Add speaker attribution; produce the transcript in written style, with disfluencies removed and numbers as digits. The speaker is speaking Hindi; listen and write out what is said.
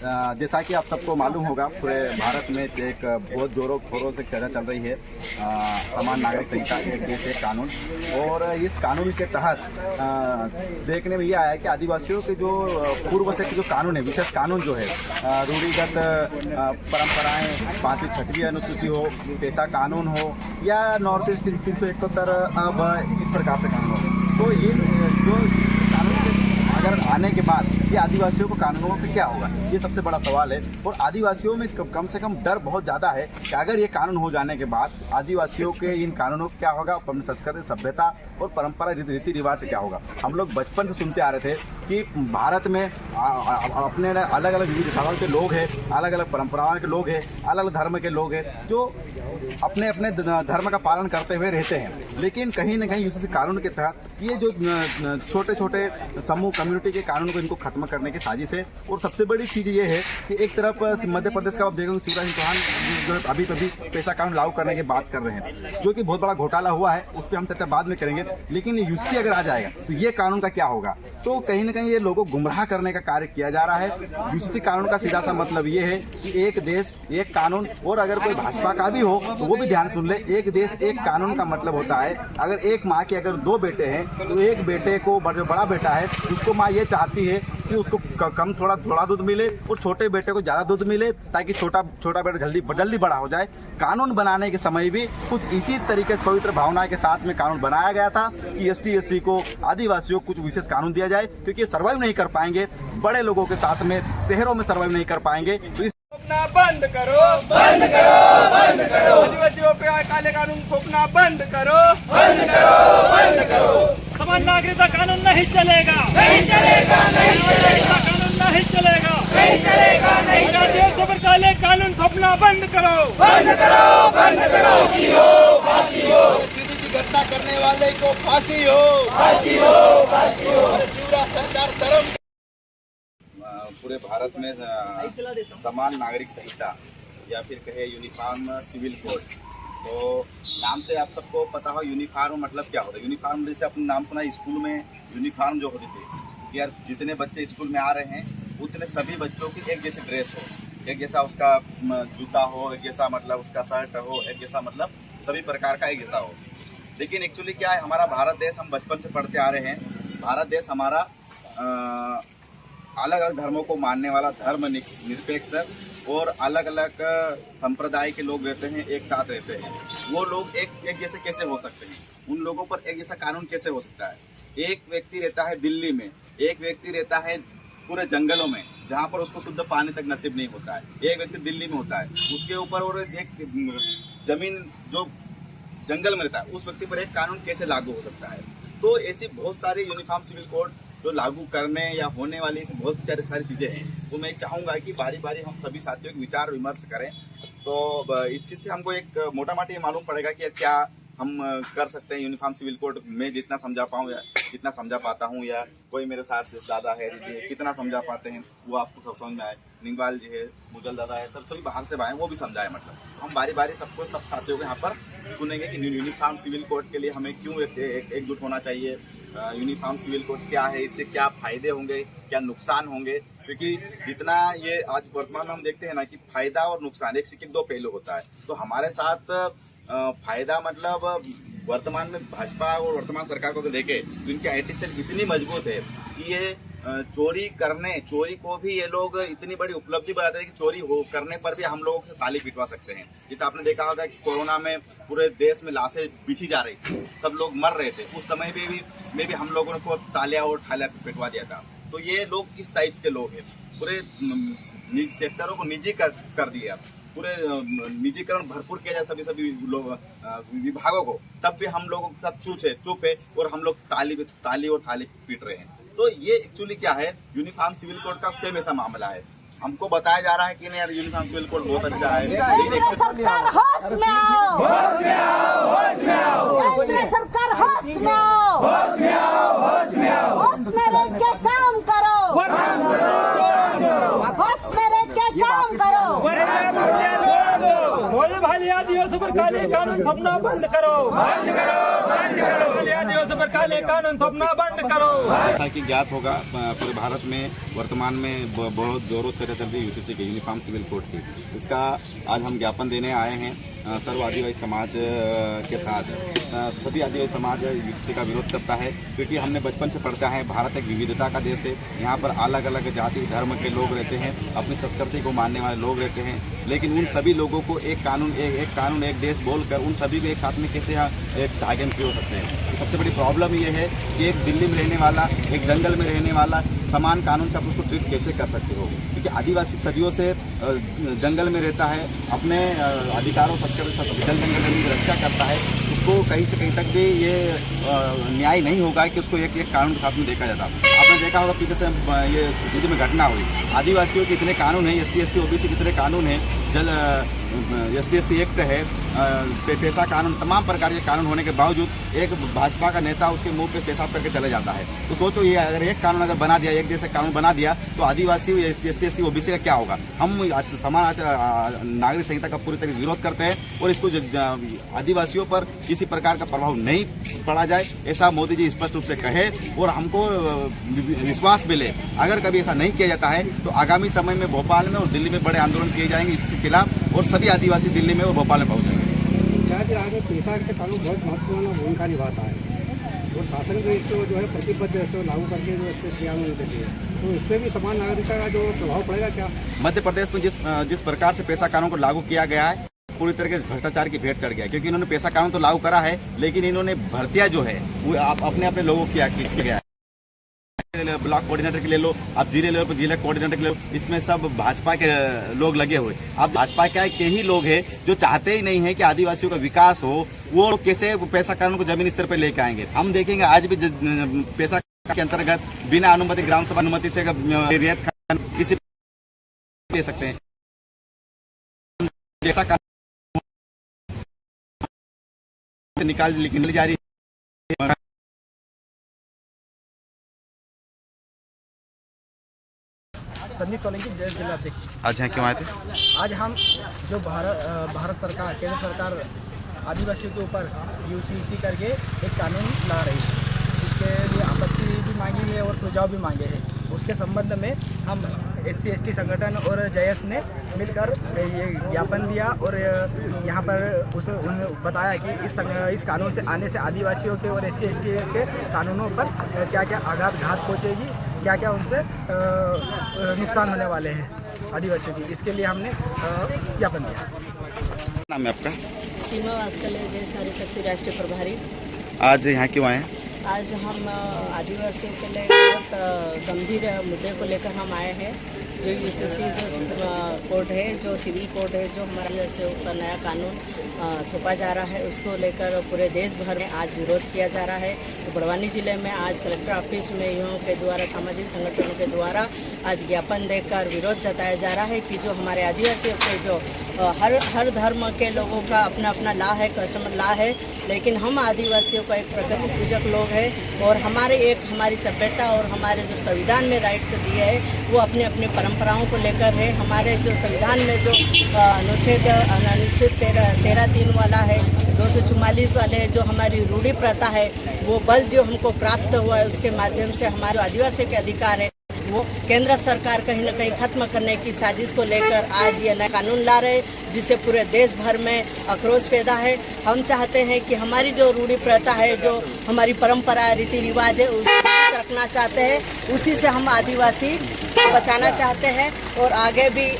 Speaker 1: जैसा कि आप सबको मालूम होगा, पूरे भारत में एक बहुत जोरों खरों से चर्चा चल रही है समान नागरिक संहिता, एक देश एक कानून। और इस कानून के तहत देखने में ये आया है कि आदिवासियों के जो पूर्व से जो कानून है, विशेष कानून जो है, रूढ़िगत परंपराएं, 5वीं 6वीं अनुसूची हो, पेशा कानून हो या नॉर्थ ईस्ट 371 अब इस प्रकार से कानून हो, तो इन जो कानून के अगर आने के बाद ये आदिवासियों को कानूनों पे क्या होगा, ये सबसे बड़ा सवाल है। और आदिवासियों में कम से कम डर बहुत ज़्यादा है कि अगर ये कानून हो जाने के बाद आदिवासियों के इन कानूनों को क्या होगा, अपनी संस्कृति, सभ्यता और परंपरा, रीति रिवाज से क्या होगा। हम लोग बचपन से सुनते आ रहे थे कि भारत में अपने अलग अलग विविधताओं के लोग हैं, अलग अलग परंपराओं के लोग हैं, अलग अलग धर्म के लोग हैं, जो अपने अपने धर्म का पालन करते हुए रहते हैं। लेकिन कहीं न कहीं उसी कानून के तहत ये जो छोटे छोटे समूह, कम्युनिटी के कानून को इनको खत्म करने की साजिश है। और सबसे बड़ी चीज़ ये है कि एक तरफ मध्य प्रदेश का आप देखोगे, शिवराज सिंह चौहान जो अभी पेशा कानून लागू करने की बात कर रहे हैं, जो कि बहुत बड़ा घोटाला हुआ है, उस पर हम चर्चा बाद में करेंगे। लेकिन यूसी अगर आ जाएगा तो ये कानून का क्या होगा, तो कहीं ना कहीं ये लोगों को गुमराह करने का कार्य किया जा रहा है। यूसी कानून का सीधा सा मतलब ये है कि एक देश एक कानून। और अगर कोई भाजपा का भी हो तो वो भी ध्यान सुन ले, एक देश एक कानून का मतलब होता है, अगर एक माँ के अगर 2 बेटे हैं तो एक बेटे को, जो बड़ा बेटा है उसको माँ ये चाहती है कि उसको कम थोड़ा दूध मिले और छोटे बेटे को ज्यादा दूध मिले, ताकि छोटा बेटा जल्दी बड़ा हो जाए। कानून बनाने के समय भी कुछ इसी तरीके से पवित्र भावना के साथ में कानून बनाया गया था कि एसटी एससी को, आदिवासियों को कुछ विशेष कानून दिया जाए, क्योंकि ये सर्वाइव नहीं कर पाएंगे, बड़े लोगों के साथ में शहरों में सर्वाइव नहीं कर पाएंगे। तो
Speaker 2: बंद करो, बंद करो, बंद करो, आदिवासियों पे काले कानून थोपना बंद करो, बंद करो, बंद करो।
Speaker 3: समान नागरिकता कानून नहीं चलेगा,
Speaker 2: नहीं चलेगा, नहीं चलेगा,
Speaker 3: कानून नहीं चलेगा,
Speaker 2: नहीं चलेगा, नहीं
Speaker 3: देशों पर काले कानून थोपना बंद करो,
Speaker 2: बंद करो, बंद करो। फांसी हो, फांसी हो, सीधी की घटना करने वाले को फांसी हो, फांसी हो, फांसी हो। शिवराज सरकार शर्म।
Speaker 1: पूरे भारत में समान नागरिक संहिता या फिर कहे यूनिफॉर्म सिविल कोड, तो नाम से आप सबको पता हो यूनिफॉर्म मतलब क्या होता है। यूनिफॉर्म जैसे आपने नाम सुना, स्कूल में यूनिफॉर्म जो होती थी, यार जितने बच्चे स्कूल में आ रहे हैं उतने सभी बच्चों की एक जैसी ड्रेस हो, एक जैसा उसका जूता हो, एक जैसा मतलब उसका शर्ट हो, एक जैसा मतलब सभी प्रकार का एक जैसा हो। लेकिन एक्चुअली क्या है, हमारा भारत देश, हम बचपन से पढ़ते आ रहे हैं, भारत देश हमारा अलग अलग धर्मों को मानने वाला, धर्म निरपेक्ष और अलग अलग संप्रदाय के लोग रहते हैं, एक साथ रहते हैं। वो लोग एक जैसे कैसे हो सकते हैं, उन लोगों पर एक जैसा कानून कैसे हो सकता है। एक व्यक्ति रहता है दिल्ली में, एक व्यक्ति रहता है पूरे जंगलों में जहाँ पर उसको शुद्ध पानी तक नसीब नहीं होता है, एक व्यक्ति दिल्ली में होता है, उसके ऊपर और एक जमीन जो जंगल में रहता है, उस व्यक्ति पर एक कानून कैसे लागू हो सकता है। तो ऐसी बहुत सारी यूनिफॉर्म सिविल कोड जो लागू करने या होने वाली ऐसी बहुत सारी चीज़ें हैं। तो मैं चाहूँगा कि बारी बारी हम सभी साथियों के विचार विमर्श करें, तो इस चीज़ से हमको एक मोटा मोटी मालूम पड़ेगा कि क्या हम कर सकते हैं। यूनिफॉर्म सिविल कोड में जितना समझा पाऊँ या जितना समझा पाता हूँ, या कोई मेरे साथ दादा है, दीदी है, कितना समझा पाते हैं वो आपको सब समझ में आए। निंगवाल जी है, मुजल दादा है, तब सभी बाहर से आए, वो भी समझाए। मतलब हम बारी बारी सबको, सब साथियों को यहाँ पर सुनेंगे कि यूनिफॉर्म सिविल कोड के लिए हमें क्यों एकजुट होना चाहिए, यूनिफॉर्म सिविल कोड क्या है, इससे क्या फायदे होंगे, क्या नुकसान होंगे। क्योंकि जितना ये आज वर्तमान में हम देखते हैं ना कि फायदा और नुकसान, एक सिक्के के 2 पहलू होता है। तो हमारे साथ फायदा मतलब वर्तमान में भाजपा और वर्तमान सरकार को देखे तो इनकी आईटी सेल इतनी मजबूत है कि ये चोरी को भी ये लोग इतनी बड़ी उपलब्धि बताते हैं कि चोरी करने पर भी हम लोगों से ताली पिटवा सकते हैं। जैसे आपने देखा होगा कि कोरोना में पूरे देश में लाशें बिछी जा रही थी, सब लोग मर रहे थे, उस समय में भी हम लोगों को तालियां और ठालियां पिटवा दिया था। तो ये लोग इस टाइप के लोग हैं, पूरे सेक्टरों को निजी कर दिया, पूरे निजीकरण भरपूर किया जाए सभी लोग विभागों को, तब भी हम लोगों के साथ चुप है और हम लोग ताली और थाली पीट रहे हैं। तो ये एक्चुअली क्या है, यूनिफॉर्म सिविल कोड का सेम ऐसा मामला है। हमको बताया जा रहा है कि नहीं यार यूनिफॉर्म सिविल कोड बहुत अच्छा है, लेकिन
Speaker 4: सरकार होश में आओ, होश में आओ, होश में आओ, सरकार होश में आओ, होश में आओ, होश में आओ, होश में रह के काम करो, होश में रह के काम करो।
Speaker 3: बोले भाई आदिवासियों पर काले कानून थोपना बंद करो, बंद करो, बंद करो। आदिवासियों पर काले कानून थोपना बंद करो।
Speaker 1: जैसा कि ज्ञात होगा, पूरे भारत में वर्तमान में बहुत जोरों से चल रही यूसीसी की यूनिफॉर्म सिविल कोड की, इसका आज हम ज्ञापन देने आए हैं सर्व आदिवासी समाज के साथ। सभी आदिवासी समाज यूसीसी का विरोध करता है, क्योंकि हमने बचपन से पढ़ता है भारत एक विविधता का देश है। यहाँ पर अलग अलग जाति धर्म के लोग रहते हैं, अपनी संस्कृति को मानने वाले लोग रहते हैं, लेकिन उन सभी लोगों को एक कानून एक देश बोलकर उन सभी को एक साथ में कैसे एक धागे में हो सकते हैं। तो सबसे बड़ी प्रॉब्लम ये है कि एक दिल्ली में रहने वाला, एक जंगल में रहने वाला समान कानून से आप उसको ट्रीट कैसे कर सकते हो, क्योंकि आदिवासी सदियों से जंगल में रहता है, अपने अधिकारों जंगल की रक्षा करता है। उसको कहीं से कहीं तक भी ये न्याय नहीं होगा कि उसको एक कानून के साथ में देखा जाता। आपने देखा होगा पीछे से ये युद्ध में घटना हुई, आदिवासियों के इतने कानून हैं, ST/SC OBC के इतने कानून हैं, ST/SC एक्ट है, पैसा कानून, तमाम प्रकार के कानून होने के बावजूद एक भाजपा का नेता उसके मुंह पे पेशाब करके चले जाता है। तो सोचो, ये अगर एक कानून अगर बना दिया, एक जैसे कानून बना दिया, तो आदिवासी ST/SC OBC का क्या होगा। हम समान नागरिक संहिता का पूरी तरह विरोध करते हैं और इसको आदिवासियों पर किसी प्रकार का प्रभाव नहीं पड़ा जाए, ऐसा मोदी जी स्पष्ट रूप से कहे और हमको विश्वास मिले। अगर कभी ऐसा नहीं किया जाता है तो आगामी समय में भोपाल में और दिल्ली में बड़े आंदोलन किए जाएंगे इसके खिलाफ, और सभी आदिवासी दिल्ली में और भोपाल में पहुंचेंगे।
Speaker 5: आगे पैसा का कानून बहुत महत्वपूर्ण भूमिका निभाता है और शासन जो इसको जो है प्रतिबद्ध है, इसको लागू करके जो इसको क्रियान्वयन देती है, तो इस पर भी समान नागरिकता का जो प्रभाव पड़ेगा क्या? मध्य
Speaker 1: प्रदेश में जिस प्रकार से पैसा कानून को लागू किया गया है, पूरी तरीके से भ्रष्टाचार की भेंट चढ़ गया, क्योंकि इन्होंने पैसा कानून तो लागू करा है, लेकिन इन्होंने भर्तियां जो है वो अपने लोगों की किया गया है। ब्लॉक कोऑर्डिनेटर के ले लो, आप जिले लेवल पर जिला कोऑर्डिनेटर के ले लो, इसमें सब भाजपा के लोग लगे हुए। अब भाजपा के ही लोग हैं जो चाहते ही नहीं है कि आदिवासियों का विकास हो, वो कैसे पैसा कानून को जमीनी स्तर पर लेके आएंगे। हम देखेंगे आज भी पैसा के अंतर्गत बिना अनुमति, ग्राम सभा अनुमति से रियायत किसी दे सकते हैं। निकाल जा रही है।
Speaker 5: संदीप सोलंकी, जय जिला अध्यक्ष।
Speaker 1: आज यहाँ क्यों आए थे?
Speaker 5: आज हम जो भारत सरकार, केंद्र सरकार आदिवासियों के ऊपर यूसीसी करके एक कानून ला रही है, इसके लिए आपत्ति भी मांगी है और सुझाव भी मांगे हैं। उसके संबंध में हम SC/ST संगठन और JS ने मिलकर ये ज्ञापन दिया और यहाँ पर उन्होंने बताया कि इस कानून से आने से आदिवासियों के और SC/ST के कानूनों पर क्या क्या घात पहुँचेगी, क्या क्या उनसे नुकसान होने वाले हैं आदिवासियों की, इसके लिए हमने ज्ञापन दिया।
Speaker 1: नाम है आपका?
Speaker 6: सीमा वास्कले, देश नारी शक्ति राष्ट्रीय प्रभारी।
Speaker 1: आज यहाँ क्यों आए हैं?
Speaker 6: आज हम आदिवासियों के लिए बहुत गंभीर मुद्दे को लेकर हम आए हैं। जो यूसीसी जो कोड है, जो सिविल कोड है, जो हमारे से ऊपर नया कानून थोपा जा रहा है, उसको लेकर पूरे देश भर में आज विरोध किया जा रहा है। तो बड़वानी जिले में आज कलेक्टर ऑफिस में युवाओं के द्वारा, सामाजिक संगठनों के द्वारा आज ज्ञापन देकर विरोध जताया जा रहा है कि जो हमारे आदिवासियों के जो हर धर्म के लोगों का अपना अपना लॉ है, कस्टमर लॉ है, लेकिन हम आदिवासियों का एक प्रकृति पूजक लोग हैं और हमारी सभ्यता और हमारे जो संविधान में राइट्स दिए हैं वो अपने अपने परंपराओं को लेकर है। हमारे जो संविधान में जो अनुच्छेद 13(3) वाला है, 244 वाले है, जो हमारी रूढ़ी प्रथा है, वो बल जो हमको प्राप्त हुआ है, उसके माध्यम से हमारे आदिवासियों के अधिकार है वो केंद्र सरकार कहीं न कहीं खत्म करने की साजिश को लेकर आज ये नया कानून ला रहे हैं, जिससे पूरे देश भर में आक्रोश पैदा है। हम चाहते हैं कि हमारी जो रूढ़ी प्रथा है, जो हमारी परंपरा, रीति रिवाज है, उसको रखना चाहते हैं, उसी से हम आदिवासी बचाना चाहते हैं और आगे भी